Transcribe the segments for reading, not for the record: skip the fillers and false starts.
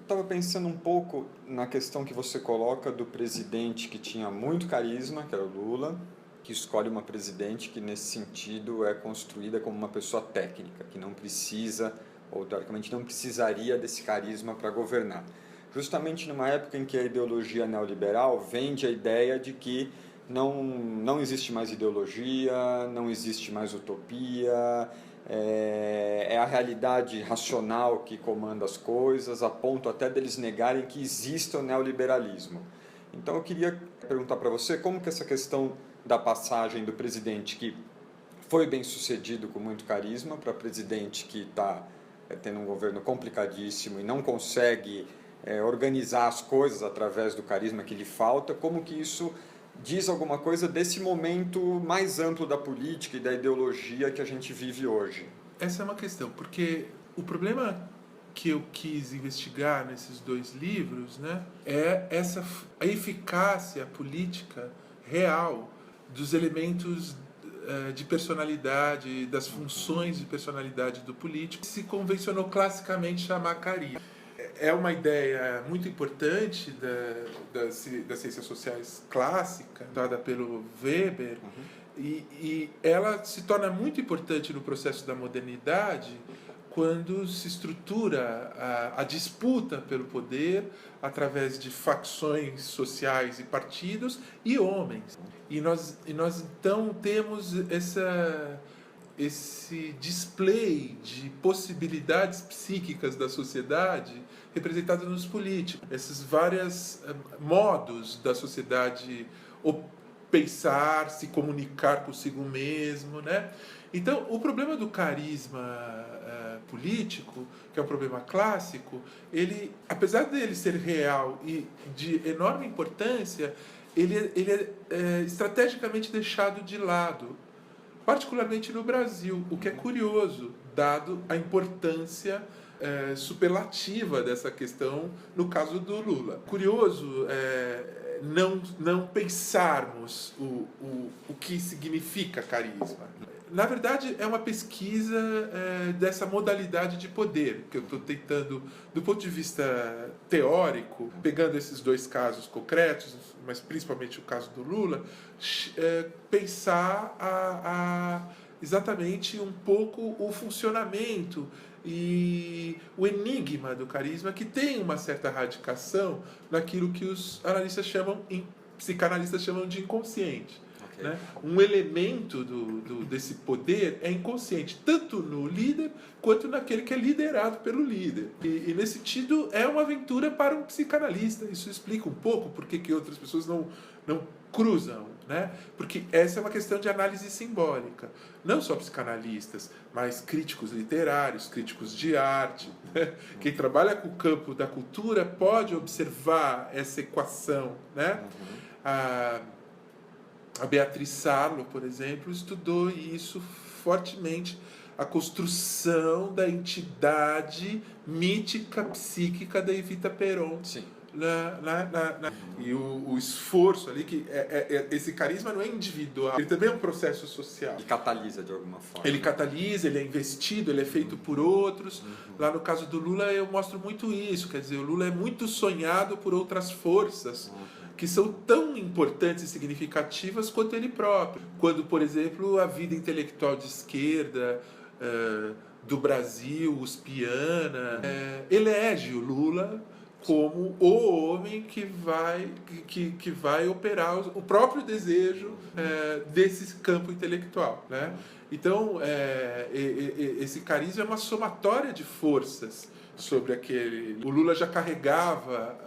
estava pensando um pouco na questão que você coloca do presidente que tinha muito carisma, que era o Lula, que escolhe uma presidente que, nesse sentido, é construída como uma pessoa técnica, que não precisa, ou teoricamente não precisaria desse carisma para governar. Justamente numa época em que a ideologia neoliberal vende a ideia de que não existe mais ideologia, não existe mais utopia, é a realidade racional que comanda as coisas, a ponto até deles negarem que exista o neoliberalismo. Então eu queria perguntar para você como que essa questão da passagem do presidente que foi bem sucedido com muito carisma para presidente que está tendo um governo complicadíssimo e não consegue organizar as coisas através do carisma que lhe falta, como que isso diz alguma coisa desse momento mais amplo da política e da ideologia que a gente vive hoje? Essa é uma questão, porque o problema que eu quis investigar nesses dois livros, né, é a eficácia política real dos elementos de personalidade, das funções de personalidade do político, que se convencionou classicamente chamar carisma. É uma ideia muito importante das ciências sociais clássica, dada pelo Weber, e ela se torna muito importante no processo da modernidade quando se estrutura a disputa pelo poder através de facções sociais e partidos e homens. E nós então temos esse display de possibilidades psíquicas da sociedade representado nos políticos. Esses vários modos da sociedade pensar, se comunicar consigo mesmo, né? Então, o problema do carisma político, que é um problema clássico, ele, apesar dele ser real e de enorme importância, ele é estrategicamente deixado de lado, particularmente no Brasil, o que é curioso, dado a importância superlativa dessa questão no caso do Lula. Curioso não pensarmos o que significa carisma. Na verdade, é uma pesquisa dessa modalidade de poder, que eu estou tentando, do ponto de vista teórico, pegando esses dois casos concretos, mas principalmente o caso do Lula, pensar exatamente um pouco o funcionamento e o enigma do carisma, que tem uma certa radicação naquilo que os psicanalistas chamam de inconsciente. Okay. Né? Um elemento desse poder é inconsciente, tanto no líder quanto naquele que é liderado pelo líder. E nesse sentido, é uma aventura para um psicanalista. Isso explica um pouco por que outras pessoas não cruzam, né? Porque essa é uma questão de análise simbólica. Não só psicanalistas, mas críticos literários, críticos de arte. Né? Quem trabalha com o campo da cultura pode observar essa equação, né? A Beatriz Sarlo, por exemplo, estudou isso fortemente, a construção da entidade mítica, psíquica da Evita Peron. Sim. E o esforço ali, que esse carisma não é individual, ele também é um processo social. Ele catalisa de alguma forma. Ele catalisa, ele é investido, ele é feito por outros. Lá no caso do Lula eu mostro muito isso, quer dizer, o Lula é muito sonhado por outras forças que são tão importantes e significativas quanto ele próprio. Quando, por exemplo, a vida intelectual de esquerda do Brasil, uspiana, elege o Lula como o homem que vai operar o próprio desejo desse campo intelectual, né? Então, esse carisma é uma somatória de forças sobre aquele... O Lula já carregava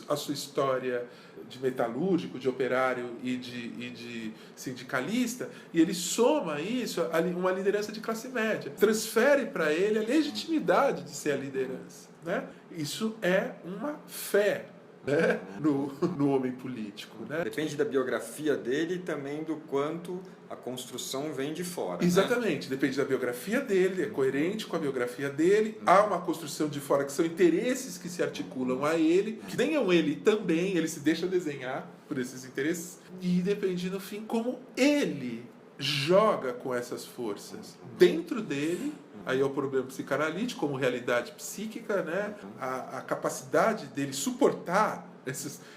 a sua história de metalúrgico, de operário e de sindicalista, e ele soma isso a uma liderança de classe média. Transfere para ele a legitimidade de ser a liderança. Né? Isso é uma fé, né? no homem político. Né? Depende da biografia dele e também do quanto a construção vem de fora. Exatamente, né? Depende da biografia dele, é coerente com a biografia dele. Há uma construção de fora que são interesses que se articulam a ele, que tenham ele também, ele se deixa desenhar por esses interesses, e depende, no fim, como ele joga com essas forças dentro dele aí é o problema psicanalítico como realidade psíquica, né? A capacidade dele suportar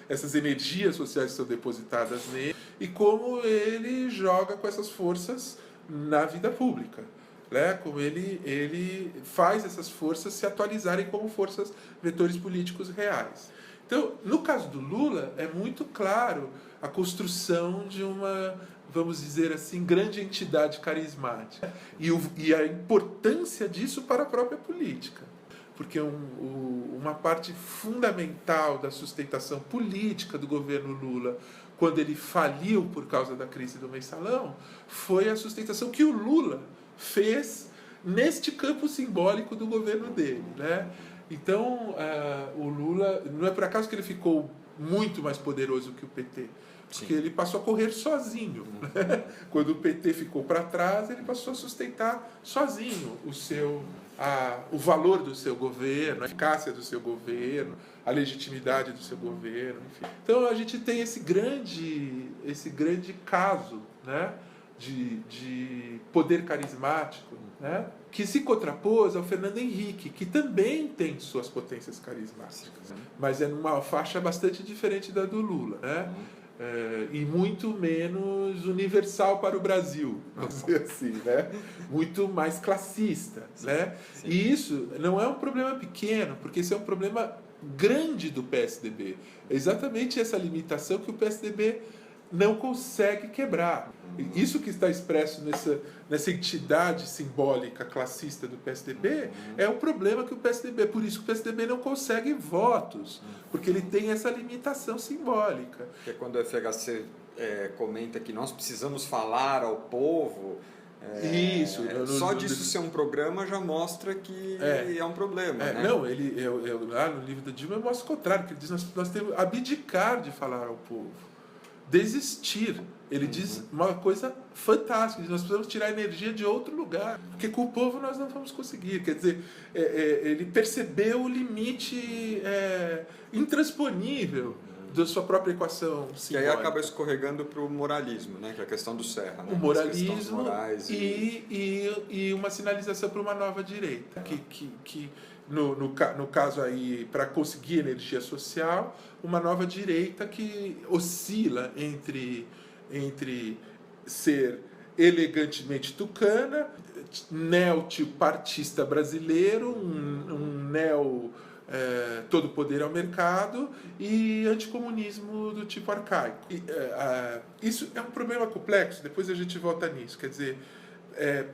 essas energias sociais que são depositadas nele e como ele joga com essas forças na vida pública, né? Como ele faz essas forças se atualizarem como forças, vetores políticos reais. Então, no caso do Lula, é muito claro a construção de uma, vamos dizer assim, grande entidade carismática e a importância disso para a própria política. Porque uma parte fundamental da sustentação política do governo Lula, quando ele faliu por causa da crise do Mensalão, foi a sustentação que o Lula fez neste campo simbólico do governo dele, né? Então, o Lula, não é por acaso que ele ficou muito mais poderoso que o PT, porque ele passou a correr sozinho. Né? Quando o PT ficou para trás, ele passou a sustentar sozinho o valor do seu governo, a eficácia do seu governo, a legitimidade do seu governo, enfim. Então a gente tem esse grande caso, né, de poder carismático, né, que se contrapôs ao Fernando Henrique, que também tem suas potências carismáticas, mas é numa faixa bastante diferente da do Lula, né? E muito menos universal para o Brasil, vamos dizer assim, né? Muito mais classista, né? E isso não é um problema pequeno, porque isso é um problema grande do PSDB. É exatamente essa limitação que o PSDB não consegue quebrar. Isso que está expresso nessa entidade simbólica classista do PSDB é o problema que o PSDB, por isso que o PSDB não consegue votos, porque ele tem essa limitação simbólica. Porque quando o FHC comenta que nós precisamos falar ao povo, isso, só disso ser um programa já mostra que é um problema. Né? Não, lá no livro da Dilma eu mostro o contrário, que ele diz que nós temos que abdicar de falar ao povo. Desistir. Ele diz uma coisa fantástica, nós precisamos tirar a energia de outro lugar, porque com o povo nós não vamos conseguir. Quer dizer, ele percebeu o limite intransponível da sua própria equação simbólica. E aí acaba escorregando para o moralismo, né? Que é a questão do Serra. Né? O moralismo e uma sinalização para uma nova direita, que no caso aí, para conseguir energia social, uma nova direita que oscila entre ser elegantemente tucana, neo-partista brasileiro, um neo todo poder ao mercado e anticomunismo do tipo arcaico. Isso é um problema complexo, depois a gente volta nisso. Quer dizer,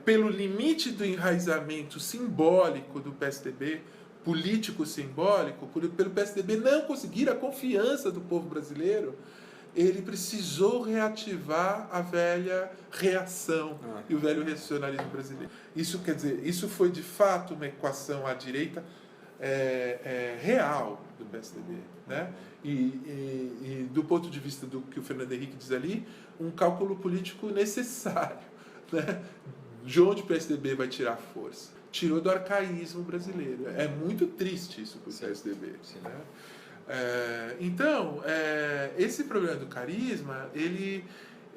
pelo limite do enraizamento simbólico do PSDB, político simbólico, pelo PSDB não conseguir a confiança do povo brasileiro, ele precisou reativar a velha reação e o velho racionalismo brasileiro. Isso quer dizer, isso foi de fato uma equação à direita real do PSDB, né? E do ponto de vista do que o Fernando Henrique diz ali, um cálculo político necessário, né? De onde o PSDB vai tirar força? Tirou do arcaísmo brasileiro. É muito triste isso para o PSDB. Né? Então, esse problema do carisma,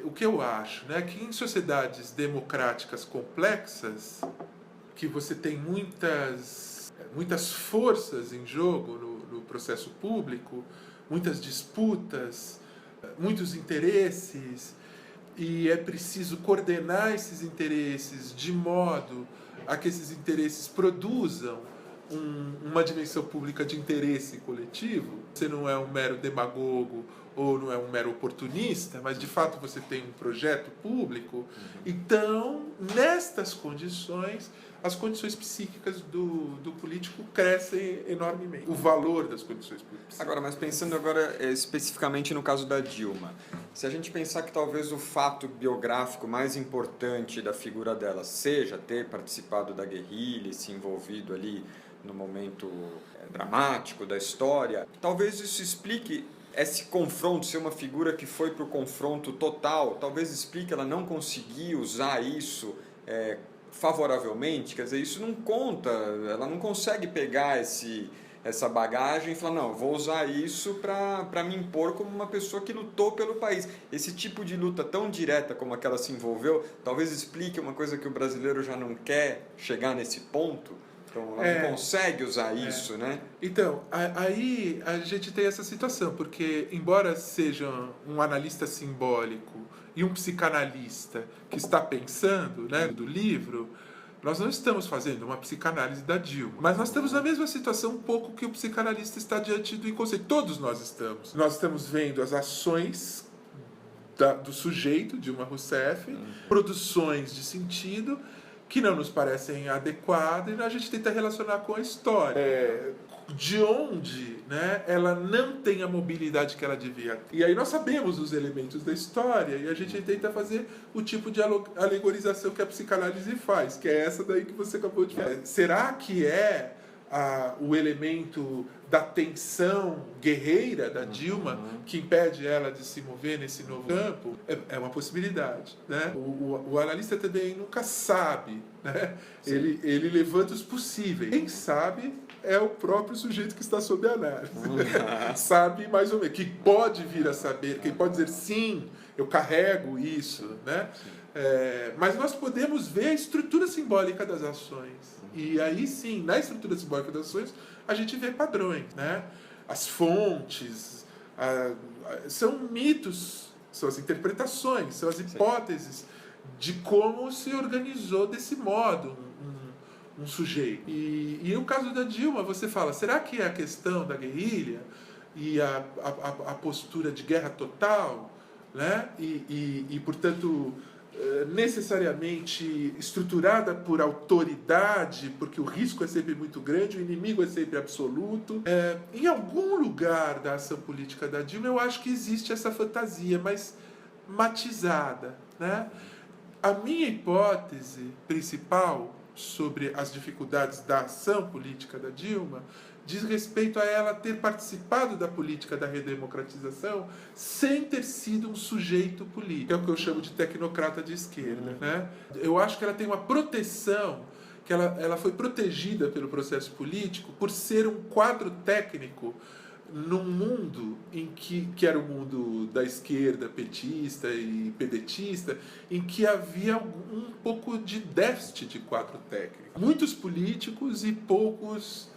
o que eu acho, né, que em sociedades democráticas complexas, que você tem muitas forças em jogo no processo público, muitas disputas, muitos interesses, e é preciso coordenar esses interesses de modo a que esses interesses produzam uma dimensão pública de interesse coletivo. Você não é um mero demagogo ou não é um mero oportunista, mas de fato você tem um projeto público. Então, nestas condições, as condições psíquicas do político crescem enormemente. O valor das condições psíquicas. Agora, mas pensando especificamente no caso da Dilma, se a gente pensar que talvez o fato biográfico mais importante da figura dela seja ter participado da guerrilha e se envolvido ali no momento dramático da história, talvez isso explique esse confronto, ser uma figura que foi para o confronto total, talvez explique ela não conseguir usar isso favoravelmente, quer dizer, isso não conta, ela não consegue pegar essa bagagem e falar, não, eu vou usar isso para me impor como uma pessoa que lutou pelo país. Esse tipo de luta tão direta como aquela se envolveu, talvez explique uma coisa que o brasileiro já não quer chegar nesse ponto. Então, ela não consegue usar isso, né? Então, aí a gente tem essa situação, porque embora seja um analista simbólico e um psicanalista que está pensando, né, do livro, nós não estamos fazendo uma psicanálise da Dilma, mas nós estamos na mesma situação um pouco que o psicanalista está diante do inconsciente. Todos nós estamos. Nós estamos vendo as ações do sujeito, Dilma Rousseff, produções de sentido que não nos parecem adequadas e a gente tenta relacionar com a história. De onde, né, ela não tem a mobilidade que ela devia ter. E aí nós sabemos os elementos da história e a gente tenta fazer o tipo de alegorização que a psicanálise faz, que é essa daí que você acabou de falar. Será que é o elemento da tensão guerreira da Dilma que impede ela de se mover nesse novo campo? É uma possibilidade, né? O analista também nunca sabe, né? Ele levanta os possíveis. Quem sabe é o próprio sujeito que está sob análise. Sabe mais ou menos, que pode vir a saber, que pode dizer sim, eu carrego isso, né? Mas nós podemos ver a estrutura simbólica das ações. E aí sim, na estrutura simbólica das ações, a gente vê padrões, né? As fontes, são mitos, são as interpretações, são as hipóteses de como se organizou desse modo um sujeito. E no caso da Dilma, você fala, será que é a questão da guerrilha e a postura de guerra total, né? E portanto, necessariamente estruturada por autoridade, porque o risco é sempre muito grande, o inimigo é sempre absoluto. Em algum lugar da ação política da Dilma, eu acho que existe essa fantasia, mas matizada, né? A minha hipótese principal sobre as dificuldades da ação política da Dilma diz respeito a ela ter participado da política da redemocratização sem ter sido um sujeito político, que é o que eu chamo de tecnocrata de esquerda, né? Eu acho que ela tem uma proteção, que ela foi protegida pelo processo político por ser um quadro técnico num mundo que era o mundo da esquerda petista e pedetista, em que havia um pouco de déficit de quadro técnico. Muitos políticos e poucos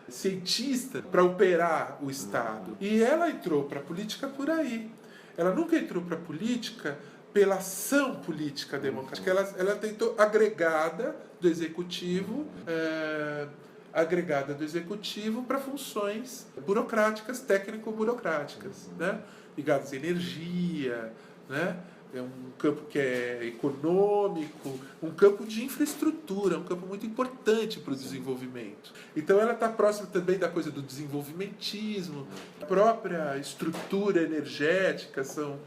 cientistas para operar o Estado. E ela entrou para a política por aí. Ela nunca entrou para a política pela ação política democrática. Ela tentou agregada do executivo para funções burocráticas, técnico-burocráticas, né? Ligadas à energia, né? É um campo que é econômico, um campo de infraestrutura, um campo muito importante para o desenvolvimento. Então ela está próxima também da coisa do desenvolvimentismo, a própria estrutura energética são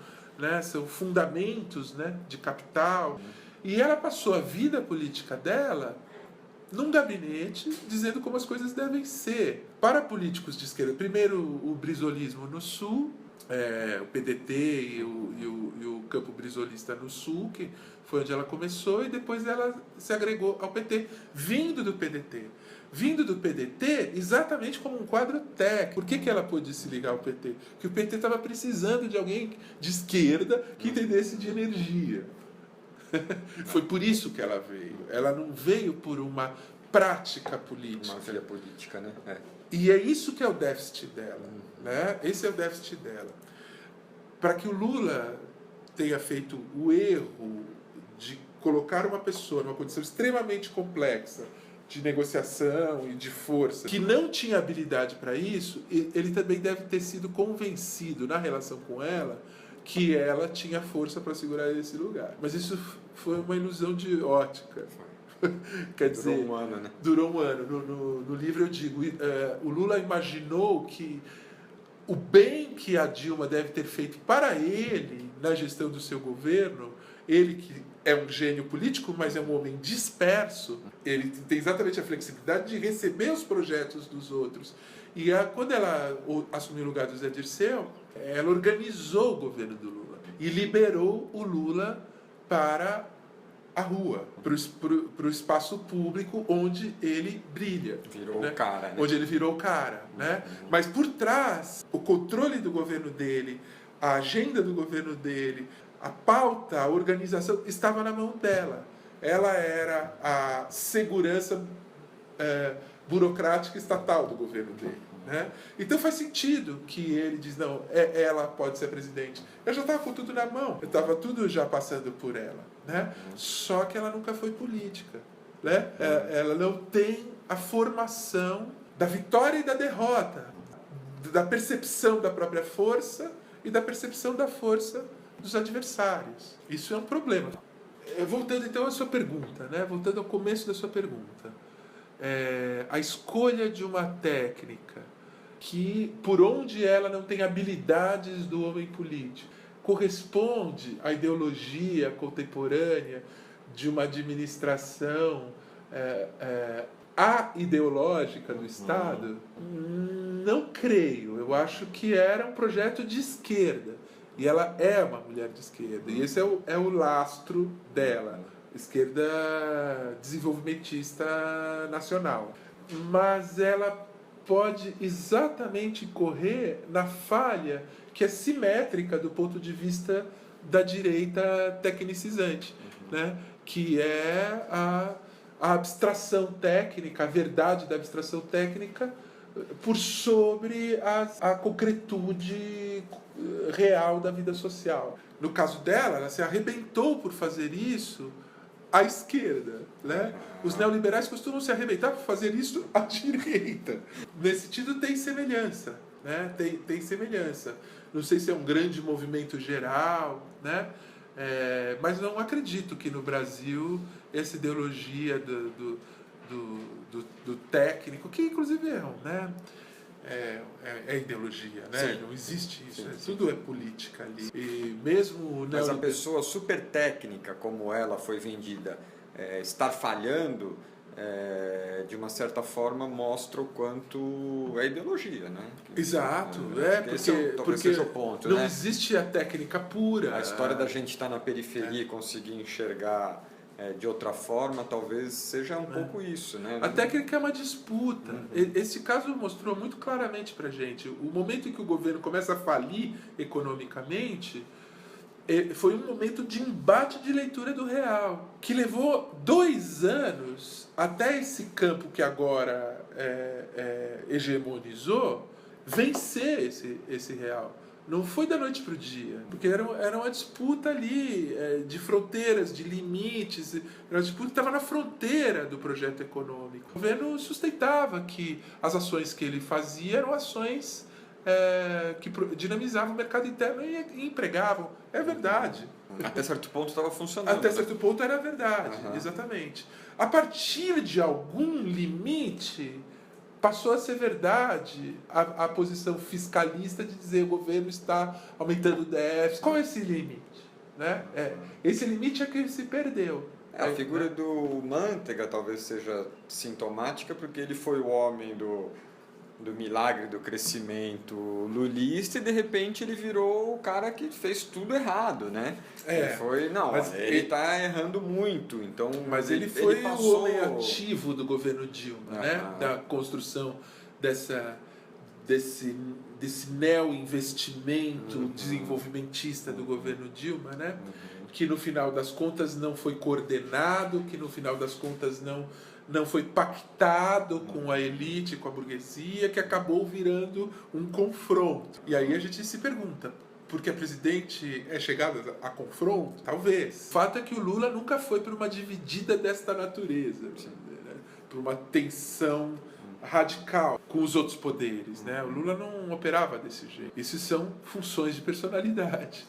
fundamentos, né, de capital. E ela passou a vida política dela num gabinete dizendo como as coisas devem ser. Para políticos de esquerda, primeiro o brizolismo no Sul, o PDT e o campo brizolista no Sul, que foi onde ela começou, e depois ela se agregou ao PT, vindo do PDT. Vindo do PDT exatamente como um quadro técnico. Por que ela pôde se ligar ao PT? Porque o PT estava precisando de alguém de esquerda que entendesse de energia. Foi por isso que ela veio. Ela não veio por uma prática política. Uma via política, né? E é isso que é o déficit dela. Né? Esse é o déficit dela. Para que o Lula tenha feito o erro de colocar uma pessoa numa condição extremamente complexa de negociação e de força, que não tinha habilidade para isso, ele também deve ter sido convencido na relação com ela que ela tinha força para segurar esse lugar. Mas isso foi uma ilusão de ótica. Quer dizer, durou um ano, né? Durou um ano. No livro eu digo, o Lula imaginou que o bem que a Dilma deve ter feito para ele na gestão do seu governo, ele que é um gênio político, mas é um homem disperso, ele tem exatamente a flexibilidade de receber os projetos dos outros. E quando ela assumiu o lugar do Zé Dirceu, ela organizou o governo do Lula e liberou o Lula para à rua, para o espaço público onde ele brilha. Virou né? o cara. Né? Onde ele virou o cara. Né? Mas por trás, o controle do governo dele, a agenda do governo dele, a pauta, a organização, estava na mão dela. Ela era a segurança burocrática estatal do governo dele. Né? Então faz sentido que ele diz, não, ela pode ser presidente. Eu já estava com tudo na mão, eu estava tudo já passando por ela. Né? Só que ela nunca foi política. Né? Ela não tem a formação da vitória e da derrota, da percepção da própria força e da percepção da força dos adversários. Isso é um problema. Voltando então à sua pergunta, né? Voltando ao começo da sua pergunta. A escolha de uma técnica que, por onde ela não tem habilidades do homem político, corresponde à ideologia contemporânea de uma administração ideológica do Estado, não creio. Eu acho que era um projeto de esquerda. E ela é uma mulher de esquerda. E esse é o lastro dela. Esquerda desenvolvimentista nacional. Mas ela pode exatamente correr na falha que é simétrica do ponto de vista da direita tecnicizante, né? Que é a abstração técnica, a verdade da abstração técnica por sobre a concretude real da vida social. No caso dela, ela se arrebentou por fazer isso à esquerda. Né? Os neoliberais costumam se arrebentar por fazer isso à direita. Nesse sentido, tem semelhança. Né? Tem semelhança. Não sei se é um grande movimento geral, né? Mas não acredito que no Brasil essa ideologia do técnico, que inclusive né? É ideologia, né? Sim. Não existe isso. Sim. Tudo é política ali. E mesmo Mas a pessoa super técnica como ela foi vendida, estar falhando, de uma certa forma mostra o quanto é ideologia, né? Exato, porque seja o ponto, não né? existe a técnica pura. A história da gente estar na periferia e conseguir enxergar de outra forma, talvez seja um pouco isso, né? A técnica é uma disputa. Esse caso mostrou muito claramente pra gente. O momento em que o governo começa a falir economicamente foi um momento de embate de leitura do real, que levou 2 anos até esse campo que agora hegemonizou vencer esse real. Não foi da noite para o dia, porque era uma disputa ali de fronteiras, de limites, era uma disputa que estava na fronteira do projeto econômico. O governo sustentava que as ações que ele fazia eram ações que dinamizavam o mercado interno e empregavam. É verdade. Até certo ponto estava funcionando. Até certo ponto era verdade, exatamente. A partir de algum limite, passou a ser verdade a posição fiscalista de dizer que o governo está aumentando o déficit. Qual é esse limite? Né? Esse limite é que se perdeu. A figura do Mantega talvez seja sintomática, porque ele foi o homem do milagre do crescimento lulista e de repente ele virou o cara que fez tudo errado, né? Ele está errando muito, então. Mas ele foi o homem ativo do governo Dilma, né? Da construção desse neo-investimento desenvolvimentista do governo Dilma, né? Que no final das contas não foi coordenado, que no final das contas não foi pactado com a elite, com a burguesia, que acabou virando um confronto. E aí a gente se pergunta, porque a presidente é chegada a confronto? Talvez. O fato é que o Lula nunca foi por uma dividida desta natureza, né? Por uma tensão radical com os outros poderes. Né? O Lula não operava desse jeito. Isso são funções de personalidade.